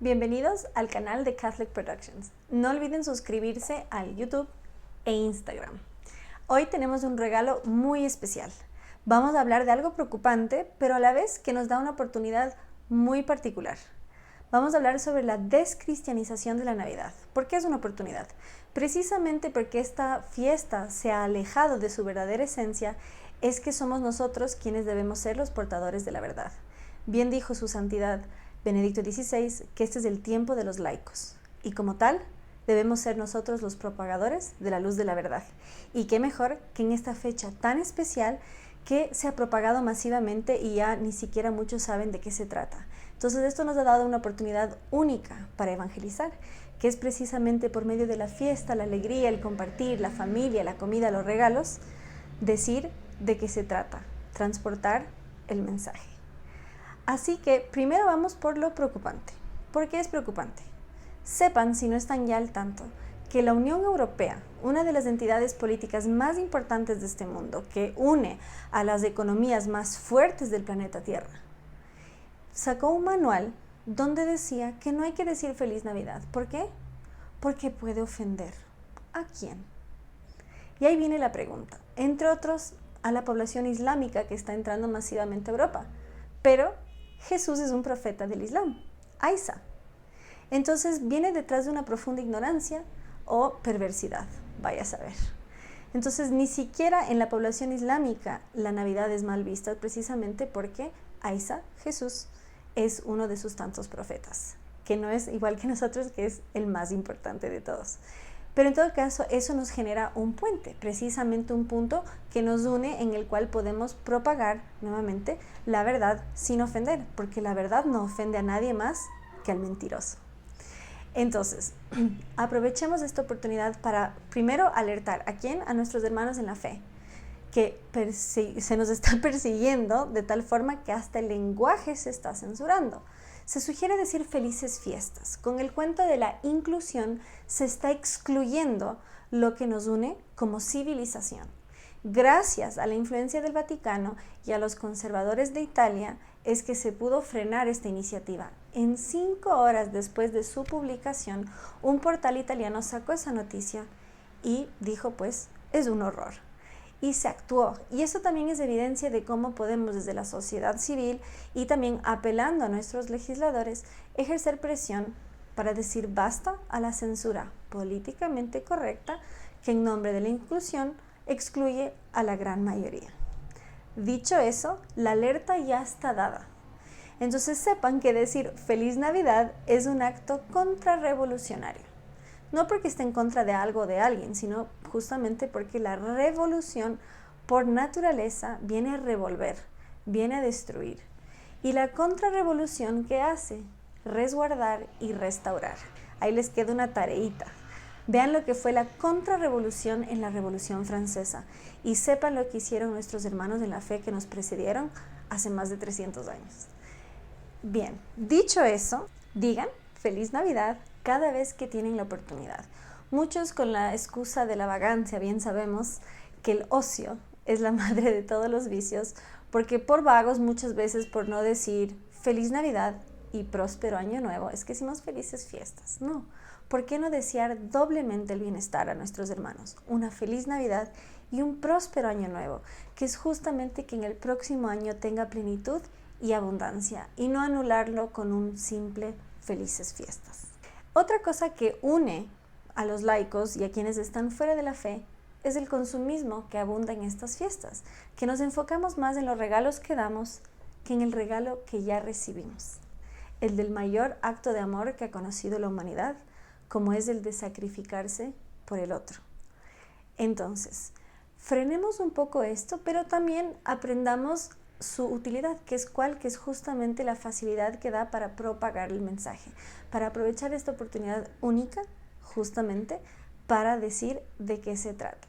Bienvenidos al canal de Catholic Productions. No olviden suscribirse al YouTube e Instagram. Hoy tenemos un regalo muy especial. Vamos a hablar de algo preocupante, pero a la vez que nos da una oportunidad muy particular. Vamos a hablar sobre la descristianización de la Navidad. ¿Por qué es una oportunidad? Precisamente porque esta fiesta se ha alejado de su verdadera esencia, es que somos nosotros quienes debemos ser los portadores de la verdad. Bien dijo su santidad Benedicto XVI que este es el tiempo de los laicos y como tal debemos ser nosotros los propagadores de la luz de la verdad. Y qué mejor que en esta fecha tan especial que se ha propagado masivamente y ya ni siquiera muchos saben de qué se trata. Entonces esto nos ha dado una oportunidad única para evangelizar, que es precisamente por medio de la fiesta, la alegría, el compartir, la familia, la comida, los regalos, decir de qué se trata, transportar el mensaje. Así que primero vamos por lo preocupante. ¿Por qué es preocupante? Sepan, si no están ya al tanto, que la Unión Europea, una de las entidades políticas más importantes de este mundo, que une a las economías más fuertes del planeta Tierra, sacó un manual donde decía que no hay que decir Feliz Navidad. ¿Por qué? Porque puede ofender. ¿A quién? Y ahí viene la pregunta. Entre otros, a la población islámica que está entrando masivamente a Europa. Pero Jesús es un profeta del Islam, Isa. Entonces viene detrás de una profunda ignorancia o perversidad, vaya a saber. Entonces ni siquiera en la población islámica la Navidad es mal vista, precisamente porque Isa, Jesús, es uno de sus tantos profetas, que no es igual que nosotros, que es el más importante de todos. Pero en todo caso, eso nos genera un puente, precisamente un punto que nos une en el cual podemos propagar nuevamente la verdad sin ofender, porque la verdad no ofende a nadie más que al mentiroso. Entonces, aprovechemos esta oportunidad para primero alertar ¿a quién? A nuestros hermanos en la fe, que se nos está persiguiendo de tal forma que hasta el lenguaje se está censurando. Se sugiere decir felices fiestas. Con el cuento de la inclusión se está excluyendo lo que nos une como civilización. Gracias a la influencia del Vaticano y a los conservadores de Italia es que se pudo frenar esta iniciativa. En 5 horas después de su publicación, un portal italiano sacó esa noticia y dijo, pues, es un horror. Y se actuó. Y eso también es evidencia de cómo podemos desde la sociedad civil y también apelando a nuestros legisladores ejercer presión para decir basta a la censura políticamente correcta que en nombre de la inclusión excluye a la gran mayoría. Dicho eso, la alerta ya está dada. Entonces sepan que decir Feliz Navidad es un acto contrarrevolucionario. No porque esté en contra de algo o de alguien, sino justamente porque la revolución por naturaleza viene a revolver, viene a destruir. Y la contrarrevolución, ¿qué hace? Resguardar y restaurar. Ahí les queda una tareita. Vean lo que fue la contrarrevolución en la Revolución Francesa y sepan lo que hicieron nuestros hermanos en la fe que nos precedieron hace más de 300 años. Bien, dicho eso, digan Feliz Navidad cada vez que tienen la oportunidad. Muchos con la excusa de la vagancia, bien sabemos que el ocio es la madre de todos los vicios, porque por vagos muchas veces por no decir Feliz Navidad y próspero año nuevo, es que decimos felices fiestas. No, ¿por qué no desear doblemente el bienestar a nuestros hermanos? Una feliz Navidad y un próspero año nuevo, que es justamente que en el próximo año tenga plenitud y abundancia, y no anularlo con un simple felices fiestas. Otra cosa que une a los laicos y a quienes están fuera de la fe es el consumismo que abunda en estas fiestas, que nos enfocamos más en los regalos que damos que en el regalo que ya recibimos, el del mayor acto de amor que ha conocido la humanidad, como es el de sacrificarse por el otro. Entonces, frenemos un poco esto, pero también aprendamos su utilidad, que es justamente la facilidad que da para propagar el mensaje, para aprovechar esta oportunidad única justamente para decir de qué se trata.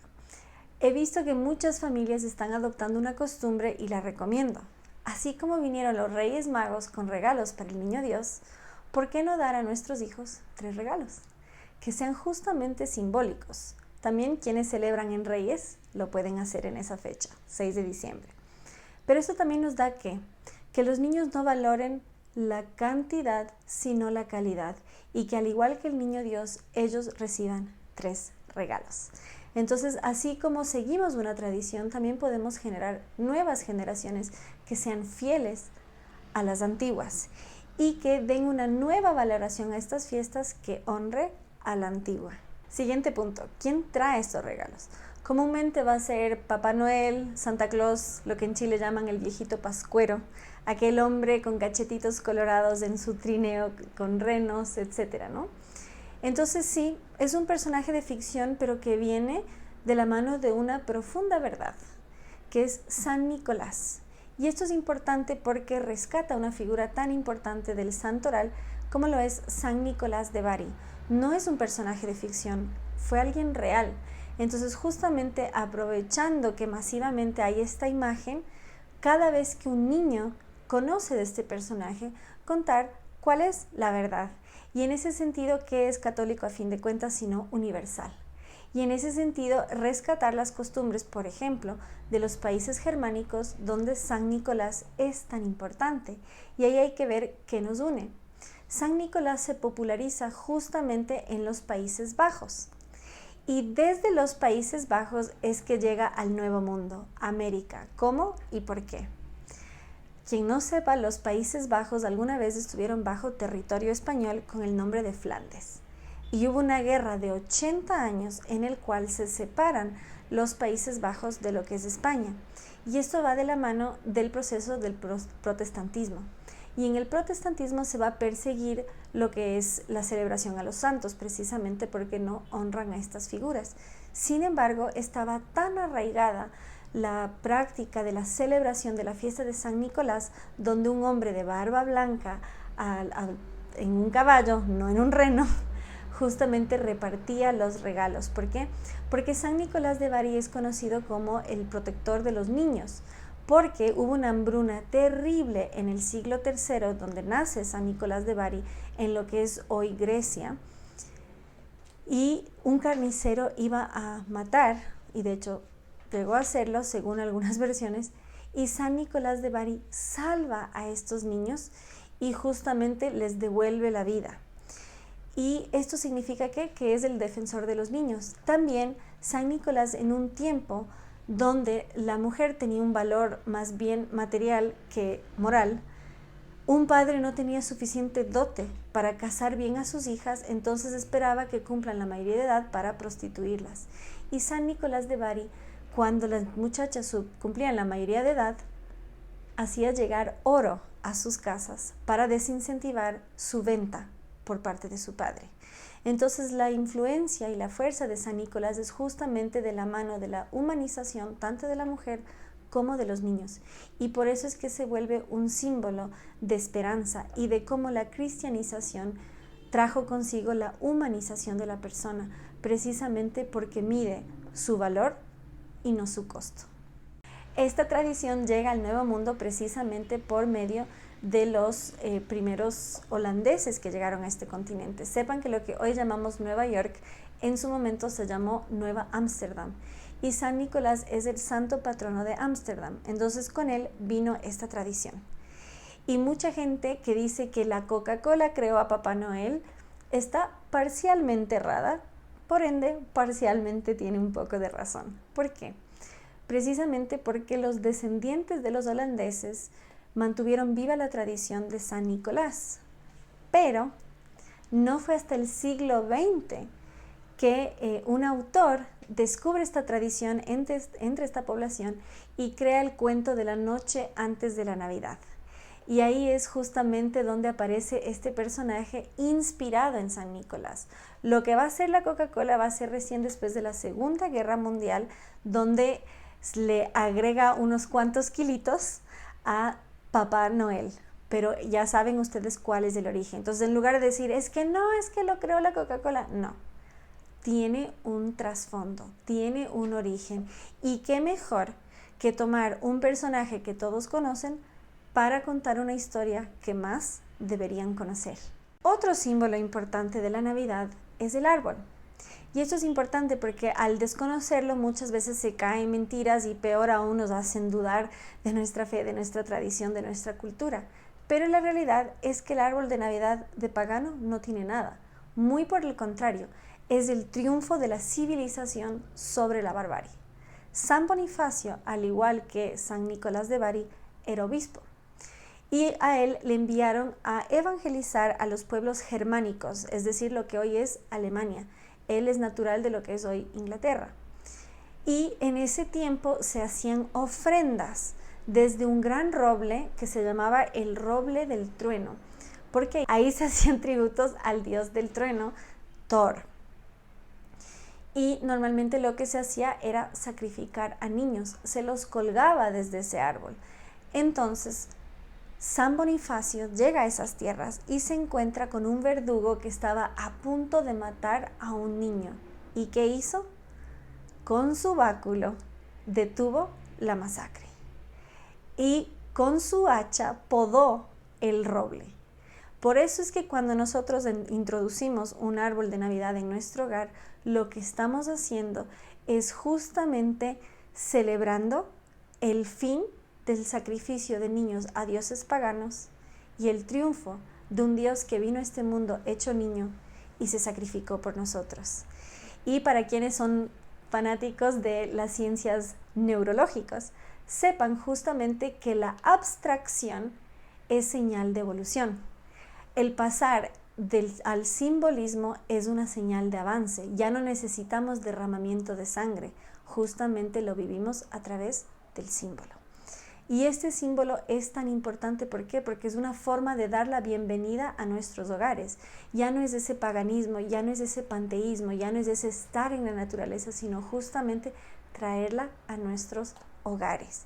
He visto que muchas familias están adoptando una costumbre y la recomiendo. Así como vinieron los Reyes Magos con regalos para el Niño Dios, ¿por qué no dar a nuestros hijos 3 regalos? Que sean justamente simbólicos. También quienes celebran en Reyes lo pueden hacer en esa fecha, 6 de diciembre. Pero esto también nos da que los niños no valoren la cantidad, sino la calidad, y que al igual que el niño Dios, ellos reciban 3 regalos. Entonces, así como seguimos una tradición, también podemos generar nuevas generaciones que sean fieles a las antiguas y que den una nueva valoración a estas fiestas que honre a la antigua. Siguiente punto, ¿quién trae estos regalos? Comúnmente va a ser Papá Noel, Santa Claus, lo que en Chile llaman el viejito pascuero, aquel hombre con cachetitos colorados en su trineo con renos, etcétera, ¿no? Entonces sí, es un personaje de ficción, pero que viene de la mano de una profunda verdad, que es San Nicolás. Y esto es importante porque rescata una figura tan importante del santoral como lo es San Nicolás de Bari. No es un personaje de ficción, fue alguien real. Entonces, justamente aprovechando que masivamente hay esta imagen, cada vez que un niño conoce de este personaje, contar cuál es la verdad. Y en ese sentido, ¿qué es católico a fin de cuentas sino universal? Y en ese sentido, rescatar las costumbres, por ejemplo, de los países germánicos donde San Nicolás es tan importante. Y ahí hay que ver qué nos une. San Nicolás se populariza justamente en los Países Bajos. Y desde los Países Bajos es que llega al Nuevo Mundo, América. ¿Cómo y por qué? Quien no sepa, los Países Bajos alguna vez estuvieron bajo territorio español con el nombre de Flandes. Y hubo una guerra de 80 años en el cual se separan los Países Bajos de lo que es España. Y esto va de la mano del proceso del protestantismo. Y en el protestantismo se va a perseguir lo que es la celebración a los santos, precisamente porque no honran a estas figuras. Sin embargo, estaba tan arraigada la práctica de la celebración de la fiesta de San Nicolás, donde un hombre de barba blanca en un caballo, no en un reno, justamente repartía los regalos. ¿Por qué? Porque San Nicolás de Bari es conocido como el protector de los niños, porque hubo una hambruna terrible en el siglo III, donde nace San Nicolás de Bari, en lo que es hoy Grecia, y un carnicero iba a matar, y de hecho llegó a hacerlo según algunas versiones, y San Nicolás de Bari salva a estos niños y justamente les devuelve la vida. Y esto significa que es el defensor de los niños. También San Nicolás, en un tiempo donde la mujer tenía un valor más bien material que moral, un padre no tenía suficiente dote para casar bien a sus hijas, entonces esperaba que cumplan la mayoría de edad para prostituirlas. Y San Nicolás de Bari, cuando las muchachas cumplían la mayoría de edad, hacía llegar oro a sus casas para desincentivar su venta por parte de su padre. Entonces la influencia y la fuerza de San Nicolás es justamente de la mano de la humanización tanto de la mujer como de los niños, y por eso es que se vuelve un símbolo de esperanza y de cómo la cristianización trajo consigo la humanización de la persona, precisamente porque mide su valor y no su costo. Esta tradición llega al Nuevo Mundo precisamente por medio de los primeros holandeses que llegaron a este continente. Sepan que lo que hoy llamamos Nueva York, en su momento se llamó Nueva Ámsterdam, y San Nicolás es el santo patrono de Ámsterdam. Entonces con él vino esta tradición. Y mucha gente que dice que la Coca-Cola creó a Papá Noel está parcialmente errada, por ende parcialmente tiene un poco de razón. ¿Por qué? Precisamente porque los descendientes de los holandeses mantuvieron viva la tradición de San Nicolás, pero no fue hasta el siglo XX que un autor descubre esta tradición entre esta población y crea el cuento de la noche antes de la Navidad. Y ahí es justamente donde aparece este personaje inspirado en San Nicolás. Lo que va a hacer la Coca-Cola va a ser recién después de la Segunda Guerra Mundial, donde le agrega unos cuantos kilitos a Papá Noel, pero ya saben ustedes cuál es el origen. Entonces, en lugar de decir, es que lo creó la Coca-Cola, no. Tiene un trasfondo, tiene un origen. Y qué mejor que tomar un personaje que todos conocen para contar una historia que más deberían conocer. Otro símbolo importante de la Navidad es el árbol. Y esto es importante porque al desconocerlo muchas veces se caen mentiras y peor aún nos hacen dudar de nuestra fe, de nuestra tradición, de nuestra cultura. Pero la realidad es que el árbol de Navidad de pagano no tiene nada. Muy por el contrario, es el triunfo de la civilización sobre la barbarie. San Bonifacio, al igual que San Nicolás de Bari, era obispo. Y a él le enviaron a evangelizar a los pueblos germánicos, es decir, lo que hoy es Alemania. Él es natural de lo que es hoy Inglaterra. Y en ese tiempo se hacían ofrendas desde un gran roble que se llamaba el roble del trueno, porque ahí se hacían tributos al dios del trueno, Thor. Y normalmente lo que se hacía era sacrificar a niños, se los colgaba desde ese árbol. Entonces, San Bonifacio llega a esas tierras y se encuentra con un verdugo que estaba a punto de matar a un niño. ¿Y qué hizo? Con su báculo detuvo la masacre y con su hacha podó el roble. Por eso es que cuando nosotros introducimos un árbol de Navidad en nuestro hogar, lo que estamos haciendo es justamente celebrando el fin del sacrificio de niños a dioses paganos y el triunfo de un Dios que vino a este mundo hecho niño y se sacrificó por nosotros. Y para quienes son fanáticos de las ciencias neurológicas, sepan justamente que la abstracción es señal de evolución. El pasar al simbolismo es una señal de avance. Ya no necesitamos derramamiento de sangre, justamente lo vivimos a través del símbolo. Y este símbolo es tan importante, ¿por qué? Porque es una forma de dar la bienvenida a nuestros hogares. Ya no es ese paganismo, ya no es ese panteísmo, ya no es ese estar en la naturaleza, sino justamente traerla a nuestros hogares.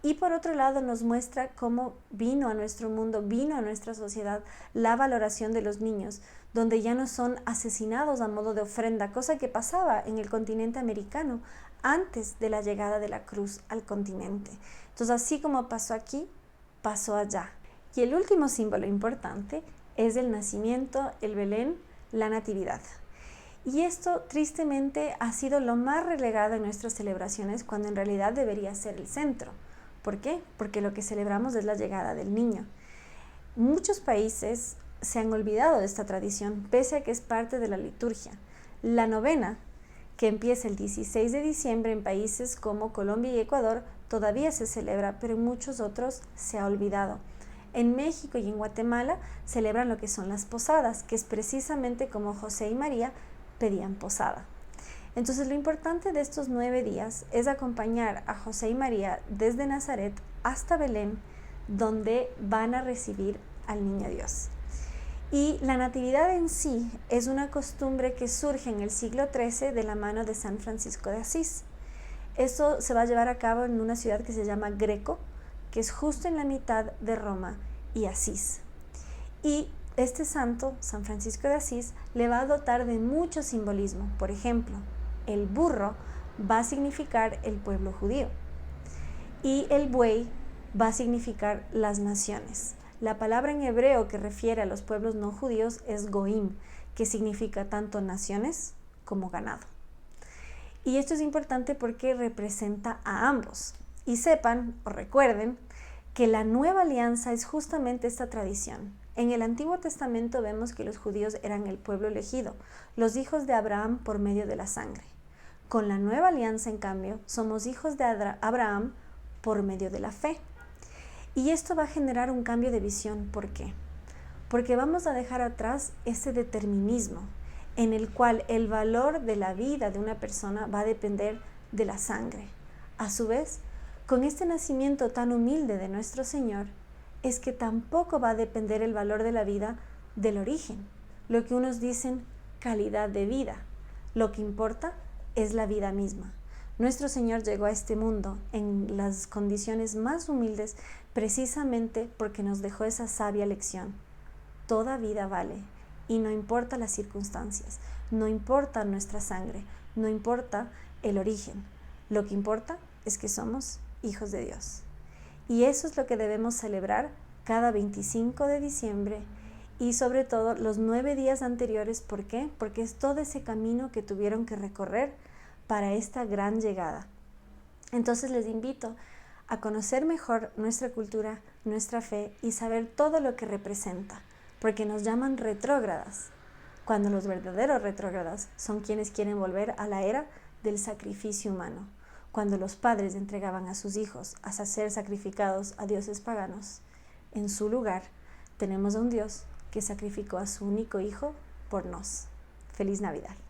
Y por otro lado nos muestra cómo vino a nuestro mundo, vino a nuestra sociedad la valoración de los niños, donde ya no son asesinados a modo de ofrenda, cosa que pasaba en el continente americano antes de la llegada de la cruz al continente. Entonces, así como pasó aquí, pasó allá. Y el último símbolo importante es el nacimiento, el Belén, la natividad. Y esto tristemente ha sido lo más relegado en nuestras celebraciones cuando en realidad debería ser el centro. ¿Por qué? Porque lo que celebramos es la llegada del niño. Muchos países se han olvidado de esta tradición, pese a que es parte de la liturgia. La novena, que empieza el 16 de diciembre en países como Colombia y Ecuador, todavía se celebra, pero en muchos otros se ha olvidado. En México y en Guatemala celebran lo que son las posadas, que es precisamente como José y María pedían posada. Entonces lo importante de estos 9 días es acompañar a José y María desde Nazaret hasta Belén, donde van a recibir al niño Dios. Y la natividad en sí es una costumbre que surge en el siglo XIII de la mano de San Francisco de Asís. Esto se va a llevar a cabo en una ciudad que se llama Greco, que es justo en la mitad de Roma y Asís. Y este santo, San Francisco de Asís, le va a dotar de mucho simbolismo. Por ejemplo, el burro va a significar el pueblo judío y el buey va a significar las naciones. La palabra en hebreo que refiere a los pueblos no judíos es goim, que significa tanto naciones como ganado. Y esto es importante porque representa a ambos. Y sepan o recuerden que la nueva alianza es justamente esta tradición. En el Antiguo Testamento vemos que los judíos eran el pueblo elegido, los hijos de Abraham por medio de la sangre. Con la nueva alianza, en cambio, somos hijos de Abraham por medio de la fe. Y esto va a generar un cambio de visión. ¿Por qué? Porque vamos a dejar atrás ese determinismo en el cual el valor de la vida de una persona va a depender de la sangre. A su vez, con este nacimiento tan humilde de nuestro Señor, es que tampoco va a depender el valor de la vida del origen, lo que unos dicen calidad de vida. Lo que importa es la vida misma. Nuestro Señor llegó a este mundo en las condiciones más humildes precisamente porque nos dejó esa sabia lección. Toda vida vale y no importa las circunstancias, no importa nuestra sangre, no importa el origen. Lo que importa es que somos hijos de Dios. Y eso es lo que debemos celebrar cada 25 de diciembre y sobre todo los 9 días anteriores. ¿Por qué? Porque es todo ese camino que tuvieron que recorrer para esta gran llegada. Entonces les invito a conocer mejor nuestra cultura, nuestra fe y saber todo lo que representa, porque nos llaman retrógradas, cuando los verdaderos retrógradas son quienes quieren volver a la era del sacrificio humano, cuando los padres entregaban a sus hijos a ser sacrificados a dioses paganos. En su lugar, tenemos a un Dios que sacrificó a su único hijo por nos. ¡Feliz Navidad!